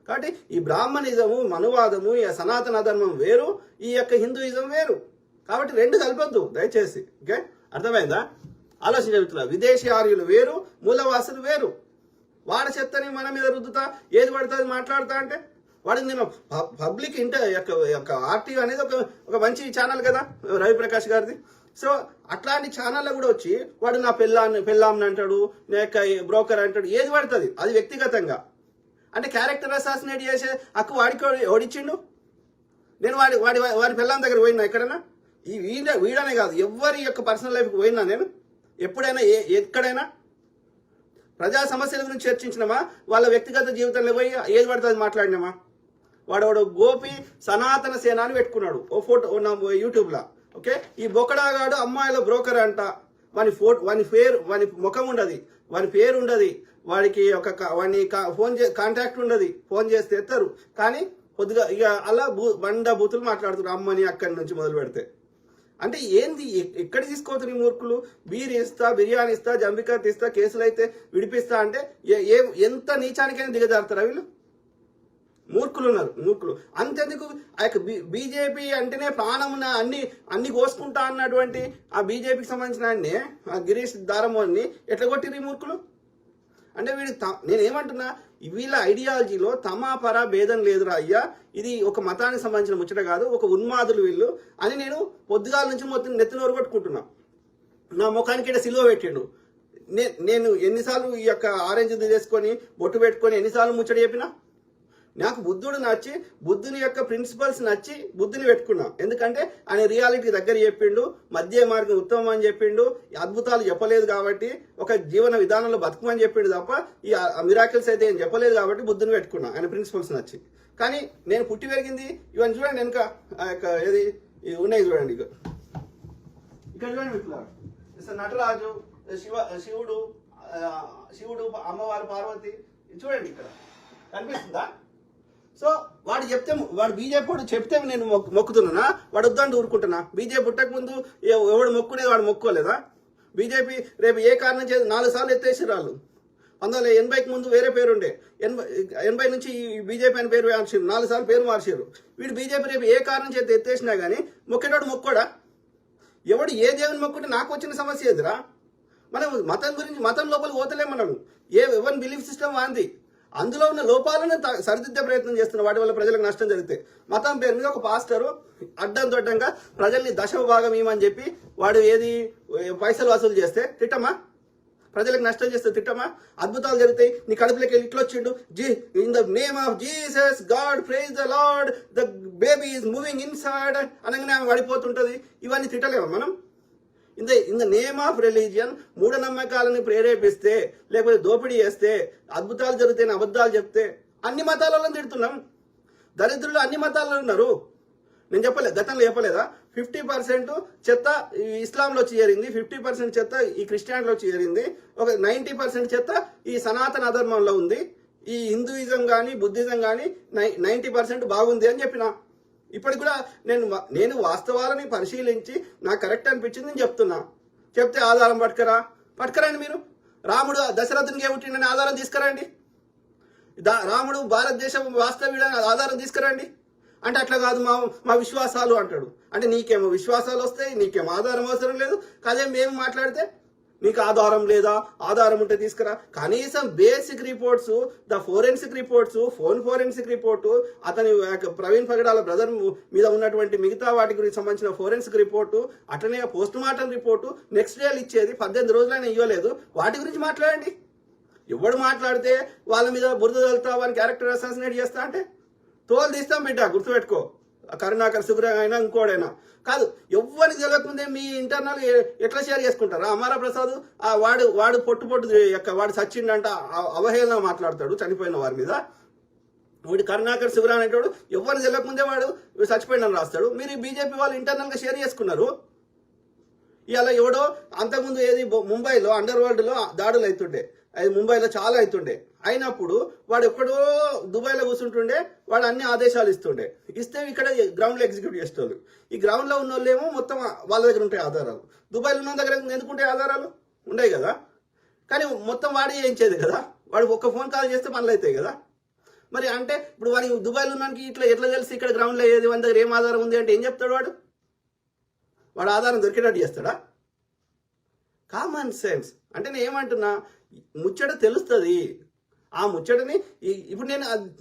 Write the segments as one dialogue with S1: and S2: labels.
S1: కాబట్టి ఈ బ్రాహ్మణిజము, మనువాదము, ఈ సనాతన ధర్మం వేరు, ఈ యొక్క హిందూయిజం వేరు. కాబట్టి రెండు కలపొద్దు దయచేసి. ఓకే, అర్థమైందా? ఆలోచించగలుగుతున్నా. విదేశీ ఆర్యులు వేరు, మూలవాసులు వేరు. వాడి చెత్తని మన మీద రుద్దుతా, ఏది పడుతుంది మాట్లాడుతా అంటే వాడికి నేను పబ్లిక్ యొక్క ఆర్టీవీ అనేది ఒక మంచి ఛానల్ కదా రవిప్రకాష్ గారిది. సో అట్లాంటి ఛానల్లో కూడా వచ్చి వాడు నా పెళ్ళాంని అంటాడు, నా యొక్క బ్రోకర్ అంటాడు, ఏది పడుతుంది అది వ్యక్తిగతంగా. అంటే క్యారెక్టర్ అసాసినేట్ చేసే హక్కు వాడికి ఓడిచ్చిండు. నేను వాడి పెళ్ళాం దగ్గర పోయినా ఎక్కడైనా, ఈ వీడనే కాదు ఎవరి యొక్క పర్సనల్ లైఫ్కి పోయినా నేను ఎప్పుడైనా ఎక్కడైనా ప్రజా సమస్యల గురించి చర్చించినామా, వాళ్ళ వ్యక్తిగత జీవితంలో పోయి ఏది పడుతుంది మాట్లాడినామా? వాడు గోపి సనాతన సేన అని పెట్టుకున్నాడు ఓ ఫోటో నా యూట్యూబ్లో. ఓకే, ఈ బొకడాగాడు అమ్మాయిల బ్రోకర్ అంట. వాని ముఖం ఉండదు, వాని పేరు ఉండదు, వాడికి వాడిని కాంటాక్ట్ ఉండదు, ఫోన్ చేస్తే ఎత్తారు. కానీ కొద్దిగా ఇక అలా బండ బూతులు మాట్లాడుతున్నారు అమ్మని అక్కడి నుంచి మొదలు పెడితే. అంటే ఏంది, ఎక్కడ తీసుకోవచ్చు ఈ మూర్ఖులు? బీర్ ఇస్తా, బిర్యానీ ఇస్తా, జంబికత్ ఇస్తా, కేసులు అయితే విడిపిస్తా అంటే ఎంత నీచానికైనా దిగజారుతారా వీళ్ళు? మూర్ఖులు ఉన్నారు, మూర్ఖులు. అంతెందుకు ఆ యొక్క బీజేపీ అంటేనే ప్రాణం అన్ని కోసుకుంటా అన్నటువంటి ఆ బీజేపీకి సంబంధించిన ఆయన్ని, ఆ గిరీష్ దారమోహన్ని ఎట్లా కొట్టిరు ఈ మూర్ఖులు? అంటే నేనేమంటున్నా, వీళ్ళ ఐడియాలజీలో తమాపరా భేదం లేదురా అయ్యా, ఇది ఒక మతానికి సంబంధించిన ముచ్చట కాదు, ఒక ఉన్మాదులు వీళ్ళు అని నేను పొద్దుగాల నుంచి మొత్తం నెత్తినోరు కొట్టుకుంటున్నా. నా ముఖానికి ఇక్కడ సిలువ పెట్టిండు. నేను ఎన్నిసార్లు ఈ యొక్క ఆరెంజ్ తీసుకొని బొట్టు పెట్టుకొని ఎన్నిసార్లు ముచ్చట చెప్పినా? నాకు బుద్ధుడు నచ్చి, బుద్ధుని యొక్క ప్రిన్సిపల్స్ నచ్చి బుద్ధుని పెట్టుకున్నా. ఎందుకంటే ఆయన రియాలిటీ దగ్గర చెప్పిండు, మధ్య మార్గం ఉత్తమం అని చెప్పిండు, అద్భుతాలు చెప్పలేదు కాబట్టి, ఒక జీవన విధానంలో బతుకమని చెప్పిండు తప్ప ఈ మిరాకిల్స్ అయితే ఏం చెప్పలేదు కాబట్టి బుద్ధుని పెట్టుకున్నా, ఆయన ప్రిన్సిపల్స్ నచ్చి. కానీ నేను పుట్టి పెరిగింది ఇవన్నీ చూడండి, వెనుక ఆ యొక్క ఏది ఉన్నాయి చూడండి, ఇక్కడ చూడండి మిత్రులారా, నటరాజు, శివుడు, అమ్మవారు పార్వతి చూడండి, ఇక్కడ కనిపిస్తుందా? సో వాడు బీజేపీ వాడు చెప్తే నేను మొక్కుతున్నానా? వాడు వద్దంటే ఊరుకుంటున్నా? బీజేపీ పుట్టక ముందు ఎవడు మొక్కునేది వాడు మొక్కోలేదా? బీజేపీ రేపు ఏ కారణం చేసి 4 సార్లు ఎత్తేసారు వాళ్ళు. 1980కి ముందు వేరే పేరుండే, 80 నుంచి ఈ బీజేపీ అని పేరు మార్చారు, 4 సార్లు పేరు మార్చారు. వీడు బీజేపీ రేపు ఏ కారణం చేతి ఎత్తేసినా కానీ మొక్కేటోడు మొక్కోడా? ఎవడు ఏ దేవుని మొక్కుంటే నాకు వచ్చిన సమస్య ఎదురా? మనం మతం లోపల పోతలే. మనం ఎవరి బిలీఫ్ సిస్టమ్ వాంది, అందులో ఉన్న లోపాలను సరిదిద్దే ప్రయత్నం చేస్తున్న వాటి వల్ల ప్రజలకు నష్టం జరిగితే. మతం పేరు మీద ఒక పాస్టరు అడ్డంగా ప్రజల్ని దశమ భాగం ఇవ్వమని చెప్పి వాడు పైసలు వసూలు చేస్తే తిట్టమా? ప్రజలకు నష్టం చేస్తే తిట్టమా? అద్భుతాలు జరుగుతాయి, నీ కడుపులోకి వెళ్ళి ఇట్లా వచ్చిండు, in the name of Jesus God praise the Lord, the baby is moving inside అనగానే ఆమె పడిపోతుంటది. ఇవన్నీ తిట్టలేమా మనం? In the name of religion మూఢనమ్మకాలను ప్రేరేపిస్తే, లేకపోతే దోపిడీ చేస్తే, అద్భుతాలు జరిగితే అబద్ధాలు చెప్తే అన్ని మతాలలో తిడుతున్నాం. దరిద్రులు అన్ని మతాలలో ఉన్నారు. నేను గతంలో చెప్పలేదా? 50% చెత్త ఇస్లాంలో వచ్చి చేరింది, 50% చెత్త ఈ క్రిస్టియానిటీలో వచ్చి చేరింది, ఒక 90% చెత్త ఈ సనాతన ధర్మంలో ఉంది. ఈ హిందూయిజం కానీ బుద్ధిజం కానీ 90% బాగుంది అని చెప్పిన. ఇప్పటికి కూడా నేను వాస్తవాలని పరిశీలించి నాకు కరెక్ట్ అనిపించింది నేను చెప్తే ఆధారం పట్టుకరండి మీరు. రాముడు దశరథునికి ఏమిటిండని ఆధారం తీసుకురండి. రాముడు భారతదేశం వాస్తవ్యుడని ఆధారం తీసుకురండి. అంటే అట్లా కాదు మా విశ్వాసాలు అంటాడు. అంటే నీకేమో విశ్వాసాలు వస్తాయి, నీకేమో ఆధారం అవసరం లేదు. కాదే మేము మాట్లాడితే నీకు ఆధారం లేదా? ఆధారం ఉంటే తీసుకురా. కనీసం basic reports, the forensic reports, phone forensic report, అతని ప్రవీణ్ పగడాల బ్రదర్ మీద ఉన్నటువంటి మిగతా వాటి గురించి సంబంధించిన ఫోరెన్సిక్ రిపోర్టు, అట్లనే post mortem report next day ఇచ్చేది 18 రోజులైనా ఇవ్వలేదు. వాటి గురించి మాట్లాడండి. ఎవడు మాట్లాడితే వాళ్ళ మీద బురద తగులుతా, వాని క్యారెక్టర్ అసాసినేట్ చేస్తా అంటే తోలు తీస్తాం బిడ్డ, గుర్తుపెట్టుకో. కరుణాకర్ సుగ్రహం అయినా ఇంకోడైనా కాదు. ఎవరికి తెలియకముందే మీ ఇంటర్నల్ ఎట్లా షేర్ చేసుకుంటారా? అమరా ప్రసాద్ వాడు పొట్టు వాడు సచ్చిండంట అవహేళన మాట్లాడతాడు చనిపోయిన వారి మీద. వీడు కరుణాకర్ సుగ్రహం అనేటోడు ఎవరికి తెలియకముందే వాడు చచ్చిపోయిందని రాస్తాడు. మీరు బీజేపీ వాళ్ళు ఇంటర్నల్గా షేర్ చేసుకున్నారు. ఇవాళ ఎవడో అంతకుముందు ముంబైలో అండర్ వరల్డ్లో దాడులు అవుతుండే, అది ముంబైలో చాలా అవుతుండే. అయినప్పుడు వాడు ఎక్కడో దుబాయ్లో కూర్చుంటుండే, వాడు అన్ని ఆదేశాలు ఇస్తే ఇక్కడ గ్రౌండ్లో ఎగ్జిక్యూట్ చేసేవాళ్ళు. ఈ గ్రౌండ్లో ఉన్న వాళ్ళు ఏమో మొత్తం వాళ్ళ దగ్గర ఉంటాయి ఆధారాలు. దుబాయ్లో ఉన్న దగ్గర ఎందుకుంటాయి ఆధారాలు? ఉండవు కదా. కానీ మొత్తం వాడే చేయించేది కదా. వాడు ఒక్క ఫోన్ కాల్ చేస్తే పనులు అవుతాయి కదా. మరి అంటే ఇప్పుడు వాడికి దుబాయ్లో ఉన్నానికి ఇట్లా ఎట్లా తెలిసి ఇక్కడ గ్రౌండ్లో ఏది మన దగ్గర ఏం ఆధారం ఉంది అంటే ఏం చెప్తాడు వాడు ఆధారం దొరికేటట్టు చేస్తాడా? కామన్ సెన్స్ అంటే నేను ఏమంటున్నా, ముచ్చట తెలుస్తుంది. ఆ ముచ్చటని ఇప్పుడు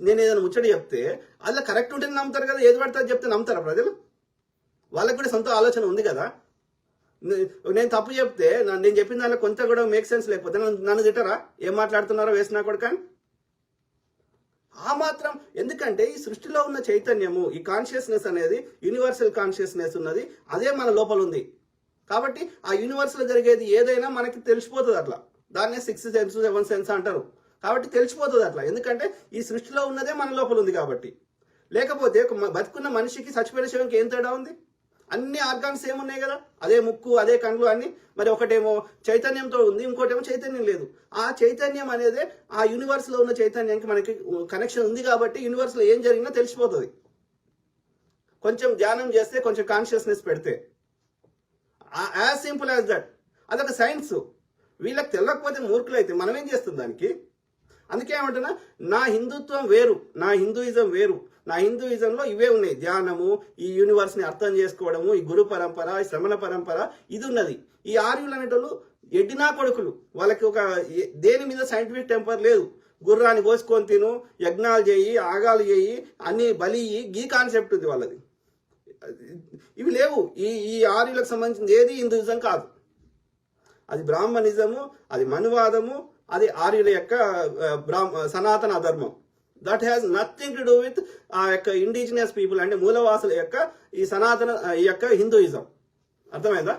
S1: నేను ఏదైనా ముచ్చట చెప్తే అలా కరెక్ట్ ఉంటేనే నమ్ముతారు కదా, ఏది పడితే చెప్తే నమ్ముతారా ప్రజలు? వాళ్ళకి కూడా సొంత ఆలోచన ఉంది కదా. నేను తప్పు చెప్తే నేను చెప్పిన దానిలో కొంత కూడా మేక్ సెన్స్ లేకపోతే నన్ను తిట్టరా, ఏం మాట్లాడుతున్నారో వేసినా కూడా. కానీ ఆ మాత్రం ఎందుకంటే ఈ సృష్టిలో ఉన్న చైతన్యము, ఈ కాన్షియస్నెస్ అనేది యూనివర్సల్ కాన్షియస్నెస్ ఉన్నది, అదే మన లోపల ఉంది. కాబట్టి ఆ యూనివర్స్లో జరిగేది ఏదైనా మనకి తెలిసిపోతుంది అట్లా. దాన్నే 6 సెన్స్ 7 సెన్స్ అంటారు. కాబట్టి తెలిసిపోతుంది అట్లా, ఎందుకంటే ఈ సృష్టిలో ఉన్నదే మన లోపల ఉంది కాబట్టి. లేకపోతే బతుకున్న మనిషికి చచ్చిపోయిన శివంకి ఏం తేడా ఉంది? అన్ని ఆర్గాన్స్ ఏమున్నాయి కదా, అదే ముక్కు అదే కళ్ళు అన్ని. మరి ఒకటేమో చైతన్యంతో ఉంది, ఇంకోటేమో చైతన్యం లేదు. ఆ చైతన్యం అనేది ఆ యూనివర్స్లో ఉన్న చైతన్యానికి మనకి కనెక్షన్ ఉంది కాబట్టి యూనివర్స్లో ఏం జరిగినా తెలిసిపోతుంది. కొంచెం ధ్యానం చేస్తే, కొంచెం కాన్షియస్నెస్ పెడితే, యాజ్ సింపుల్ యాజ్ దట్. అదొక సైన్స్. వీళ్ళకి తెలియకపోతే మూర్ఖులు అయితే మనం ఏం చేస్తుంది దానికి? అందుకే ఏమంటున్నా, నా హిందుత్వం వేరు, నా హిందూయిజం వేరు. నా హిందూయిజంలో ఇవే ఉన్నాయి: ధ్యానము, ఈ యూనివర్స్ని అర్థం చేసుకోవడము, ఈ గురు పరంపర, ఈ శ్రమణ పరంపర, ఇది ఉన్నది. ఈ ఆర్యులు అనేటోళ్ళు ఎడ్డినా కొడుకులు. వాళ్ళకి ఒక దేని మీద సైంటిఫిక్ టెంపర్ లేదు. గుర్రాన్ని కోసుకొని తిను, యజ్ఞాలు చేయి, ఆగాలు చేయి, అన్ని బలి, ఈ కాన్సెప్ట్ ఉంది వాళ్ళది. ఇవి లేవు. ఈ ఆర్యులకు సంబంధించింది ఏది హిందూయిజం కాదు. అది బ్రాహ్మణిజము, అది మనువాదము, అది ఆర్యుల యొక్క సనాతన ధర్మం. That has nothing to do with ఆ యొక్క ఇండిజినియస్ పీపుల్ అంటే మూలవాసుల యొక్క ఈ సనాతన ఈ యొక్క హిందూయిజం. అర్థమైందా?